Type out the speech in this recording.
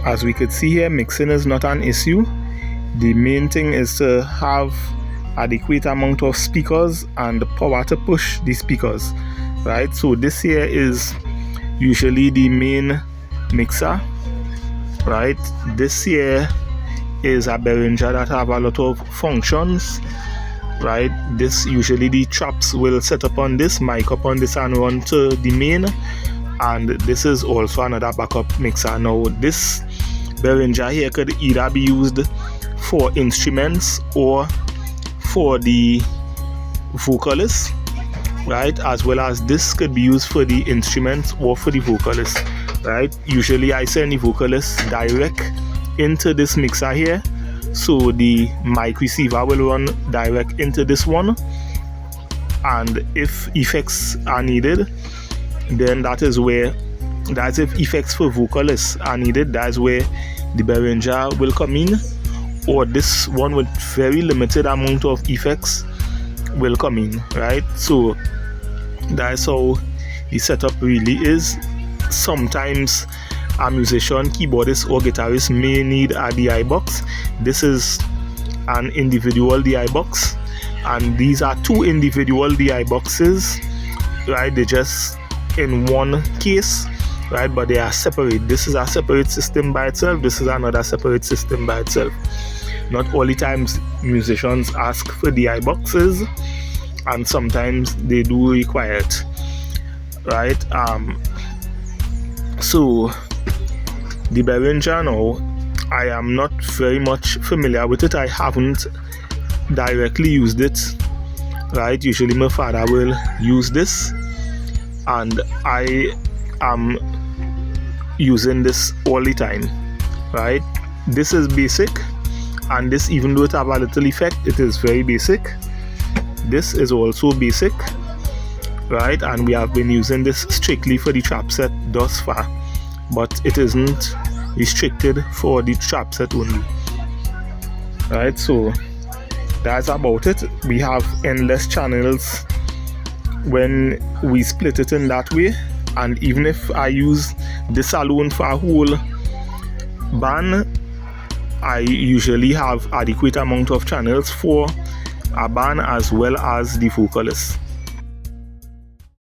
As we could see here, mixing is not an issue. The main thing is to have adequate amount of speakers and the power to push the speakers, right? So this here is usually the main mixer, right? This here is a Behringer that have a lot of functions, right? This usually the traps will set up on this, mic up on this and run to the main, and this is also another backup mixer. Now this Behringer here could either be used for instruments or for the vocalist, right? As well as this could be used for the instruments or for the vocalist, right? Usually I send the vocalist direct into this mixer here, so the mic receiver will run direct into this one, and if effects are needed, then that's if effects for vocalists are needed, that's where the Behringer will come in, or this one with very limited amount of effects will come in, right? So that's how the setup really is. Sometimes a musician, keyboardist or guitarist may need a DI box. This is an individual DI box, and these are two individual DI boxes, right? They're just in one case, right? But they are separate. This is a separate system by itself, this is another separate system by itself. Not all the times musicians ask for DI boxes, and sometimes they do require it, right? So the Behringer now, I am not very much familiar with it. I haven't directly used it, right? Usually my father will use this, and I am using this all the time, right? This is basic, and this, even though it have a little effect, it is very basic. This is also basic, right? And we have been using this strictly for the trap set thus far, but it isn't restricted for the trap set only, right? So that's about it. We have endless channels when we split it in that way, and even if I use this alone for a whole band, I usually have adequate amount of channels for a band as well as the vocalist.